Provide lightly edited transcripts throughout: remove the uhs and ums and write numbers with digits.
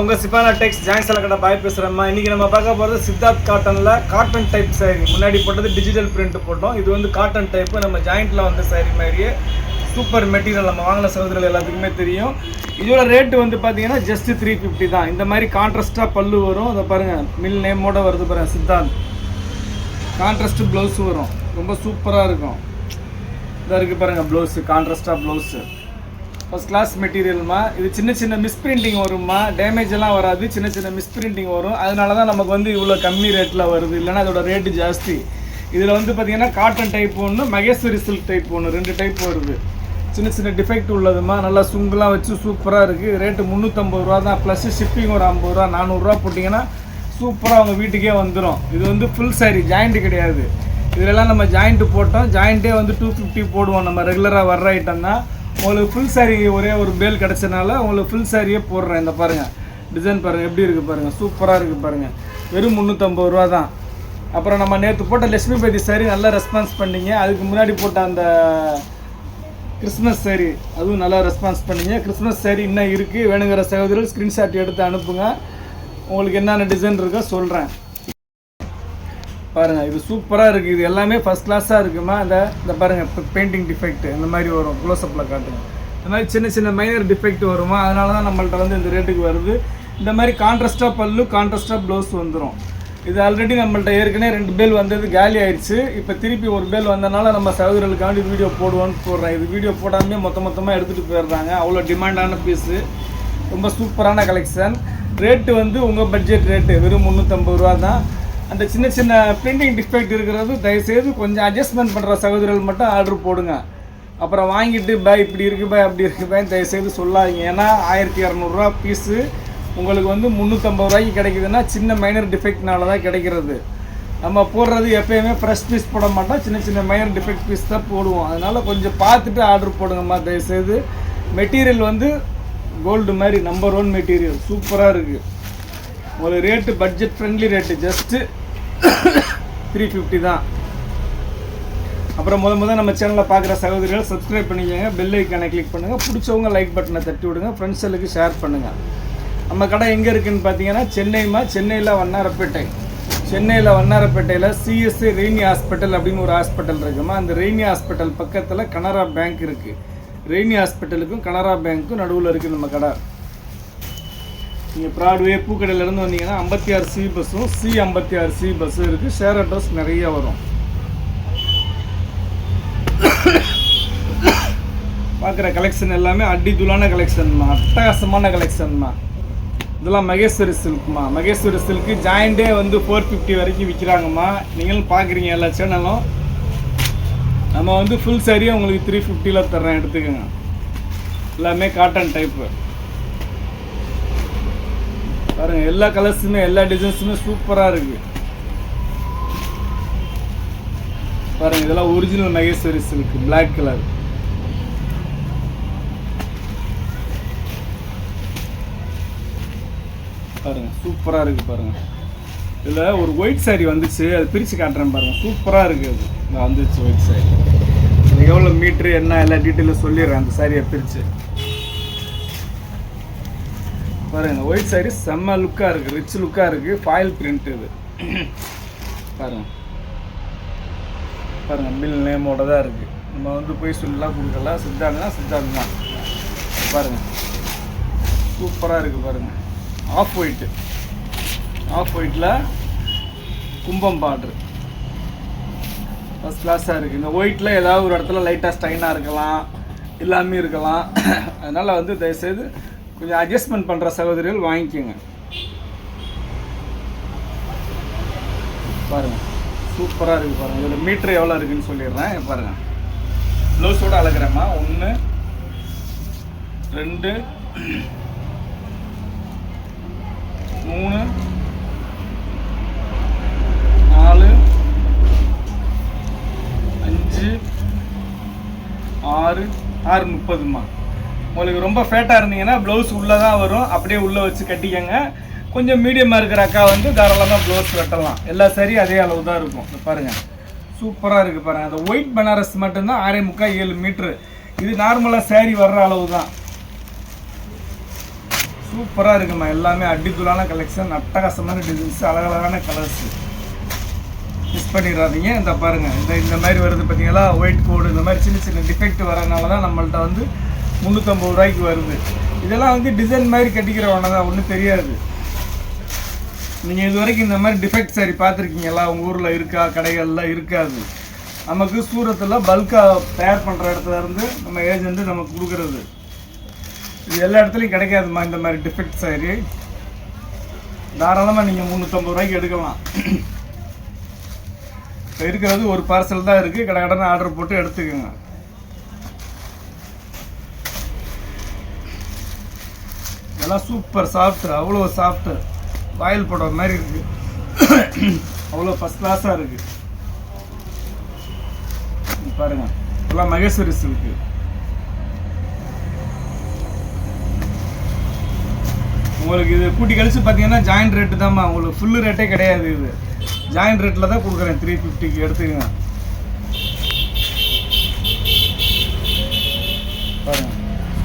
உங்கள் சிபானா டெக்ஸ் ஜாயின்ஸில் கடை பாய் பேசுகிறேம்மா. இன்றைக்கி நம்ம பார்க்க போகிறது சித்தார்த் காட்டனில் காட்டன் டைப் சாரீ. முன்னாடி போட்டது டிஜிட்டல் பிரிண்ட் போட்டோம். இது வந்து காட்டன் டைப்பு. நம்ம ஜாயிண்ட்டில் வந்த சாரீ மாதிரியே சூப்பர் மெட்டீரியல். நம்ம வாங்கின சகோதரர்கள் எல்லாத்துக்குமே தெரியும். இதோட ரேட்டு வந்து பார்த்தீங்கன்னா ஜஸ்ட் 350 தான். இந்த மாதிரி கான்ட்ராஸ்ட்டாக பல்லு வரும். அதை பாருங்கள், மில் நேமோட வருது பாருங்கள், சித்தார்த். கான்ட்ராஸ்ட்டு ப்ளவுஸ் வரும், ரொம்ப சூப்பராக இருக்கும். இதாக இருக்குது பாருங்கள் ப்ளவுஸு, கான்ட்ராஸ்ட்டாக ப்ளவுஸு. ஃபஸ்ட் கிளாஸ் மெட்டீரியல்மா. இது சின்ன சின்ன மிஸ்பிரிண்டிங் வரும்மா, டேமேஜ் எல்லாம் வராது, சின்ன சின்ன மிஸ்பிரிண்டிங் வரும். அதனால தான் நமக்கு வந்து இவ்வளோ கம்மி ரேட்டில் வருது, இல்லைனா அதோட ரேட்டு ஜாஸ்தி. இதில் வந்து பார்த்திங்கன்னா காட்டன் டைப் ஒன்று, மகேஸ்வரி சில்க் டைப் ஒன்று, 2 டைப் வருது. சின்ன சின்ன டிஃபெக்ட் உள்ளதுமா, நல்லா சுங்குலாம் வச்சு சூப்பராக இருக்குது. ரேட்டு 350 ரூபா தான், ப்ளஸ் ஷிப்பிங் ஒரு 50 ரூபா, 400 ரூபா போட்டிங்கன்னா சூப்பராக அவங்க வீட்டுக்கே வந்துடும். இது வந்து ஃபுல் சாரீ, ஜாயிண்ட்டு கிடையாது. இதிலெல்லாம் நம்ம ஜாயிண்ட்டு போட்டோம். ஜாயிண்ட்டே வந்து 250 போடுவோம். நம்ம ரெகுலராக வர்ற ஐட்டம் தான். உங்களுக்கு ஃபுல் சாரீ ஒரே ஒரு பேல் கிடச்சனால உங்களுக்கு ஃபுல் சாரியே போடுறேன். இந்த பாருங்கள் டிசைன் பாருங்கள், எப்படி இருக்குது பாருங்கள், சூப்பராக இருக்குது பாருங்கள். வெறும் 350 ரூபா தான். அப்புறம் நம்ம நேற்று போட்ட லட்சுமிபதி சாரீ நல்லா ரெஸ்பான்ஸ் பண்ணிங்க. அதுக்கு முன்னாடி போட்ட அந்த கிறிஸ்மஸ் சாரீ, அதுவும் நல்லா ரெஸ்பான்ஸ் பண்ணிங்க. கிறிஸ்மஸ் சாரீ இன்னும் இருக்குது. வேணுங்கிற சகோதரர்கள் ஸ்க்ரீன்ஷாட் எடுத்து அனுப்புங்க. உங்களுக்கு என்னென்ன டிசைன் இருக்கோ சொல்கிறேன். பாருங்கள், இது சூப்பராக இருக்குது. இது எல்லாமே ஃபஸ்ட் கிளாஸாக இருக்குமா. இந்த பாருங்கள், பெயிண்டிங் டிஃபெக்ட் இந்த மாதிரி வரும். க்ளோஸ்அப்பில் காட்டுங்க. இந்த மாதிரி சின்ன சின்ன மைனர் டிஃபெக்ட் வருமா, அதனால தான் நம்மள்ட்ட வந்து இந்த ரேட்டுக்கு வருது. இந்த மாதிரி கான்ட்ராஸ்ட்டாக பல்லு, கான்ட்ராஸ்ட்டாக ப்ளவுஸ் வந்துடும். இது ஆல்ரெடி நம்மள்ட்ட ஏற்கனவே 2 பேல் வந்தது, காலி ஆயிடுச்சு. இப்போ திருப்பி ஒரு பேல் வந்தனால நம்ம சகோதரர்களுக்காண்டி வீடியோ போடுறேன். இது வீடியோ போடாமே மொத்தமாக எடுத்துகிட்டு போயிடுறாங்க. அவ்வளோ டிமாண்டான பீஸு, ரொம்ப சூப்பரான கலெக்ஷன். ரேட்டு வந்து உங்கள் பட்ஜெட் ரேட்டு வெறும் 350 ரூபா தான். அந்த சின்ன சின்ன பிரிண்டிங் டிஃபெக்ட் இருக்கிறது தயவுசெய்து கொஞ்சம் அட்ஜஸ்ட்மெண்ட் பண்ணுற சகோதரர்கள் மட்டும் ஆர்டர் போடுங்க. அப்புறம் வாங்கிட்டு பாய் இப்படி இருக்குது பாய் அப்படி இருக்குது பாய் தயவுசெய்து சொல்லாதீங்க. ஏன்னா 1200 பீஸு உங்களுக்கு வந்து 350 ரூபாய்க்கு கிடைக்குதுன்னா சின்ன மைனர் டிஃபெக்ட்னால தான் கிடைக்கிறது. நம்ம போடுறது எப்போயுமே ஃப்ரெஷ் பீஸ் போட மாட்டோம், சின்ன சின்ன மைனர் டிஃபெக்ட் பீஸ் தான் போடுவோம். அதனால் கொஞ்சம் பார்த்துட்டு ஆர்டர் போடுங்கம்மா தயவுசெய்து. மெட்டீரியல் வந்து கோல்டு மாதிரி நம்பர் 1 மெட்டீரியல், சூப்பராக இருக்குது. ஒரு rate budget friendly rate, just 350 தான். அப்புறம் முதல் நம்ம சேனலில் பார்க்குற சகோதரிகள் சப்ஸ்கிரைப் பண்ணிக்கோங்க, பெல் ஐக்கானை கிளிக் பண்ணுங்கள். பிடிச்சவங்க லைக் பட்டனை தட்டி விடுங்க, ஃப்ரெண்ட்ஸுகளுக்கு ஷேர் பண்ணுங்கள். நம்ம கடை எங்கே இருக்குதுன்னு பார்த்தீங்கன்னா சென்னையில் வண்ணாரப்பேட்டையில் சிஎஸ்சி ரெய்னி ஹாஸ்பிட்டல் அப்படின்னு ஒரு ஹாஸ்பிட்டல் இருக்குமா. அந்த ரெய்னி ஹாஸ்பிட்டல் பக்கத்தில் கனரா பேங்க் இருக்குது. ரெய்னி ஹாஸ்பிட்டலுக்கும் கனரா பேங்க்கும் நடுவில் இருக்குது நம்ம கடை. நீங்கள் ப்ராட்வே பூக்கடையிலேருந்து வந்தீங்கன்னா 56C பஸ்ஸும் C56C பஸ்ஸும் இருக்குது. ஷேர் ஆட்டோஸ் நிறைய வரும். பார்க்குற கலெக்ஷன் எல்லாமே அடிதுளான கலெக்ஷன்மா, அட்டகாசமான கலெக்ஷன்மா. இதெல்லாம் மகேஸ்வரி சில்க்மா. மகேஸ்வரி சில்க்கு ஜாயிண்டே வந்து 450 வரைக்கும் விற்கிறாங்கம்மா. நீங்களும் பார்க்குறீங்க எல்லா சேனலும். நம்ம வந்து ஃபுல் சாரியாக உங்களுக்கு 350 தர்றேன், எடுத்துக்கோங்க. எல்லாமே காட்டன் டைப்பு பாருங்கள். எல்லா கலர்ஸுமே எல்லா டிசைன்ஸுமே சூப்பராக இருக்குது பாருங்கள். இதெல்லாம் original Maheshwari silk, black colour. பாருங்கள், சூப்பராக இருக்குது பாருங்கள். இதில் ஒரு ஒயிட் சாரீ வந்துச்சு, அது பிரித்து காட்டுறேன் பாருங்கள். சூப்பராக இருக்குது. அது நான் வந்துச்சு ஒயிட் சாரீ. அது எவ்வளோ மீட்ரு என்ன எல்லா டீட்டெயிலும் சொல்லிடுறேன். அந்த சாரியை பிரித்து பாருங்கள். ஒயிட் சாரீ செம்ம லுக்காக இருக்குது, ரிச் லுக்காக இருக்குது. ஃபாயில் பிரிண்ட் இது பாருங்கள். பில் நேமோட தான் இருக்குது. நம்ம வந்து போய் சொல்லலாம் கொடுக்கலாம். சித்தார்த் தான் பாருங்கள். சூப்பராக இருக்குது பாருங்கள். ஆஃப் ஒயிட்டில் கும்பம் பார்டர் ஃபஸ்ட் கிளாஸாக இருக்குது. இந்த ஒயிட்டில் ஏதாவது ஒரு இடத்துல லைட்டாக ஸ்டைனாக இருக்கலாம், எல்லாமே இருக்கலாம். அதனால் வந்து தயவுசெய்து கொஞ்சம் அட்ஜஸ்ட்மெண்ட் பண்ணுற சகோதரிகள் வாங்கிக்கோங்க. பாருங்கள், சூப்பராக இருக்குது பாருங்கள். இதில் மீட்ரு எவ்வளோ இருக்குதுன்னு சொல்லிடுறேன் பாருங்கள். ப்ளவுஸோடு அளக்குறேம்மா. 1 2 3 4 5 6 30ம்மா. உங்களுக்கு ரொம்ப ஃபேட்டாக இருந்தீங்கன்னா ப்ளவுஸ் உள்ளே தான் வரும், அப்படியே உள்ளே வச்சு கட்டிக்கங்க. கொஞ்சம் மீடியமாக இருக்கிற அக்கா வந்து தாராளமாக ப்ளவுஸ் வெட்டலாம். எல்லா சாரியும் அதே அளவு தான் இருக்கும். பாருங்கள், சூப்பராக இருக்குது பாருங்கள். அந்த ஒயிட் பனாரஸ் மட்டும்தான் 6.75 7 மீட்ரு. இது நார்மலாக சாரீ வர்ற அளவு தான். சூப்பராக இருக்குமா. எல்லாமே அடித்தூளான கலெக்ஷன், அட்டகாசமான டிசைன்ஸ், அழகழகான கலர்ஸ். மிஸ் பண்ணிடாதீங்க. இந்த பாருங்கள், இந்த மாதிரி வருது பார்த்தீங்களா, ஒயிட் கோடு, இந்த மாதிரி சின்ன சின்ன டிஃபெக்ட் வரனால தான் நம்மள்ட்ட வந்து 350 ரூபாய்க்கு வருது. இதெல்லாம் வந்து டிசைன் மாதிரி கட்டிக்கிறவன தான், ஒன்றும் தெரியாது. நீங்கள் இது வரைக்கும் இந்த மாதிரி டிஃபெக்ட் சாரி பார்த்துருக்கீங்களா? உங்கள் ஊரில் இருக்கா? கடைகளில் இருக்காது. நமக்கு சூரத்தில் பல்காக தயார் பண்ணுற இடத்துல இருந்து நம்ம ஏஜென்ட்டு நமக்கு கொடுக்குறது. இது எல்லா இடத்துலையும் கிடைக்காதுமா இந்த மாதிரி டிஃபெக்ட் சாரி. தாராளமாக நீங்கள் 350 ரூபாய்க்கு எடுக்கலாம். இப்போ இருக்கிறது ஒரு பார்சல் தான் இருக்குது. கடை ஆர்டர் போட்டு எடுத்துக்கோங்க. இதெல்லாம் சூப்பர் சாஃப்ட்டு, அவ்வளோ சாஃப்ட்டு, வாயில் போடுற மாதிரி இருக்குது. அவ்வளோ ஃபஸ்ட் கிளாஸாக இருக்குது. பாருங்கள், எல்லாம் மகேஸ்வரி சில்க்கு. உங்களுக்கு இது கூட்டி கழிச்சு பார்த்தீங்கன்னா ஜாயிண்ட் ரேட்டு தான்மா. உங்களுக்கு ஃபுல்லு ரேட்டே கிடையாது. இது ஜாயிண்ட் ரேட்டில் தான் கொடுக்குறேன். 350க்கு எடுத்துக்கங்க. பாருங்க,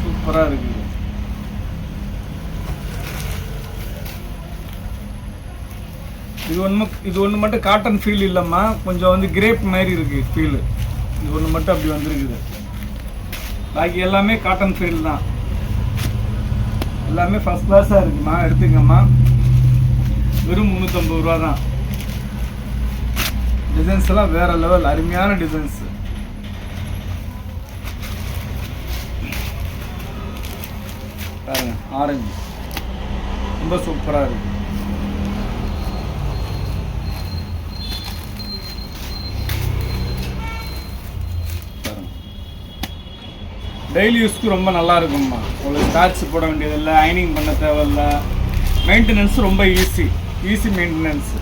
சூப்பராக இருக்குது. இது ஒன்று மட்டும் காட்டன் ஃபீல் இல்லைம்மா, கொஞ்சம் வந்து கிரேப் மாதிரி இருக்குது ஃபீலு. இது ஒன்று மட்டும் அப்படி வந்துருக்குது. பாக்கி எல்லாமே காட்டன் ஃபீல் தான். எல்லாமே ஃபஸ்ட் கிளாஸாக இருக்குமா. எடுத்துக்கம்மா. வெறும் 350 ரூபா தான். டிசைன்ஸ் எல்லாம் வேறு லெவல், அருமையான டிசைன்ஸு. பாருங்க, ஆரஞ்சு ரொம்ப சூப்பராக இருக்குது. டெய்லி யூஸ்க்கு ரொம்ப நல்லா இருக்கும்மா. உங்களுக்கு ஸ்டார்ச் போட வேண்டியதில்லை, அயனிங் பண்ண தேவையில்லை. மெயின்டெனன்ஸ் ரொம்ப ஈஸி மெயின்டெனன்ஸு.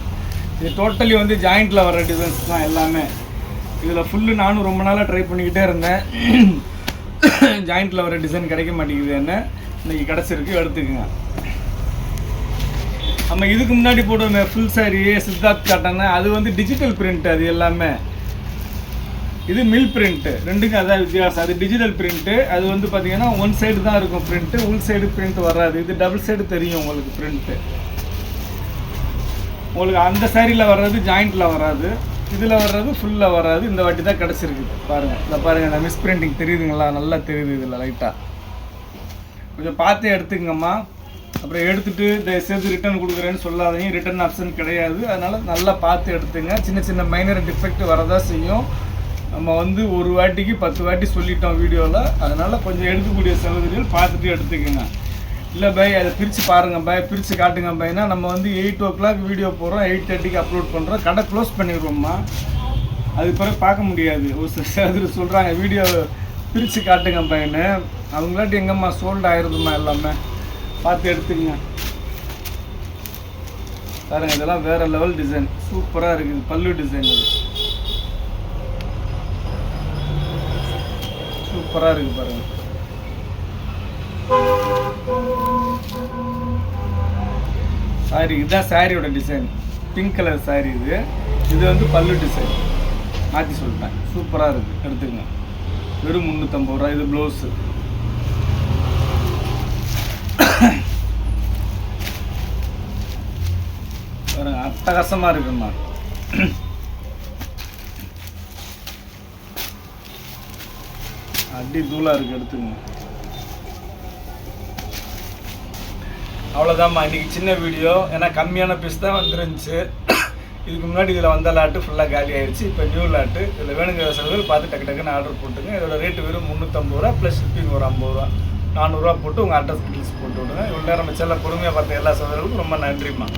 இது டோட்டலி வந்து ஜாயிண்டில் வர டிசைன்ஸ் தான் எல்லாமே. இதில் ஃபுல்லு நானும் ரொம்ப நாளாக ட்ரை பண்ணிக்கிட்டே இருந்தேன். ஜாயிண்டில் வர டிசைன் கிடைக்க மாட்டேங்குது. என்ன இன்றைக்கி கிடச்சிருக்கு, எடுத்துக்குங்க. நம்ம இதுக்கு முன்னாடி போடுவோமே ஃபுல் சாரி சித்தார்த் காட்டன், அது வந்து டிஜிட்டல் பிரிண்ட். அது எல்லாமே இது மில் பிரிண்ட்டு. ரெண்டுக்கும் அதான் வித்தியாசம். அது டிஜிட்டல் பிரிண்ட்டு. அது வந்து பார்த்தீங்கன்னா ஒன் சைடு தான் இருக்கும் பிரிண்ட்டு, உள் சைடு பிரிண்ட் வராது. இது டபுள் சைடு தெரியும் உங்களுக்கு பிரிண்ட்டு. உங்களுக்கு அந்த சாரியில் வர்றது ஜாயிண்டில் வராது, இதில் வர்றது ஃபுல்லாக வராது. இந்த வாட்டி தான் கிடச்சிருக்கு. பாருங்கள், இதில் பாருங்கள், இந்த மிஸ் பிரிண்டிங் தெரியுதுங்களா? நல்லா தெரியுது. இதில் லைட்டாக கொஞ்சம் பார்த்து எடுத்துக்கங்கம்மா. அப்புறம் எடுத்துகிட்டு இதை சேர்த்து ரிட்டர்ன் கொடுக்குறேன்னு சொல்லாதீங்க. ரிட்டர்ன் ஆப்ஷன் கிடையாது. அதனால் நல்லா பார்த்து எடுத்துங்க. சின்ன சின்ன மைனர் டிஃபெக்ட் வரதான் செய்யும். நம்ம வந்து ஒரு வாட்டிக்கு 10 வாட்டி சொல்லிட்டோம் வீடியோவில். அதனால் கொஞ்சம் எடுக்கக்கூடிய சகோதரிகள் பார்த்துட்டு எடுத்துக்கோங்க. இல்லை பை, அதை பிரித்து பாருங்கள் பை, பிரித்து காட்டுங்க பையனா. நம்ம வந்து 8 o'clock வீடியோ போடுறோம், 8:30க்கு அப்லோட் பண்ணுறோம். கடை க்ளோஸ் பண்ணிடுவோம்மா. அதுக்கு பிறகு பார்க்க முடியாது. ஒரு சகோதரி சொல்கிறாங்க வீடியோ பிரித்து காட்டுங்க பையனு. அவங்களாட்டி எங்கம்மா சோல்டு ஆயிடுதும்மா. எல்லாமே பார்த்து எடுத்துக்கங்க. பாருங்கள், இதெல்லாம் வேறு லெவல் டிசைன், சூப்பராக இருக்குது. பல்லு டிசைன் இது சூப்பராக இருக்குது. பாருங்கள், சாரி இதுதான் சாரியோட டிசைன். பிங்க் கலர் சாரி இது. இது வந்து பல்லு டிசைன் மாற்றி சொல்லிட்டேன். சூப்பராக இருக்குது, எடுத்துக்கங்க. வெறும் 350 ரூபா. இது ப்ளவுஸு. பாருங்க, அட்டகாசமாக இருக்குமா. அடி தூளாக இருக்குது, எடுத்துக்கங்க. அவ்வளோதாம்மா இன்றைக்கி சின்ன வீடியோ. ஏன்னா கம்மியான பீஸ் தான் வந்துருந்துச்சு. இதுக்கு முன்னாடி இதில் வந்த லாட்டு ஃபுல்லாக காலி ஆகிடுச்சு. இப்போ நியூ லாட்டு. இதில் வேணுங்கிற செலவு பார்த்து டக்குன்னு ஆர்டர் போட்டுங்க. இதோட ரேட்டு வெறும் 350 ரூபா ப்ளஸ் ஷிப்பிங் ஒரு 50 ரூபா, 400 ரூபா போட்டு உங்கள் அட்ரஸ் டீட்டெயில்ஸ் போட்டு விடுங்க. இவ்வளோ நேரம் நம்ம செல்ல பொறுமையாக பார்த்த எல்லா சகோதரர்களுக்கும் ரொம்ப நன்றிம்மா.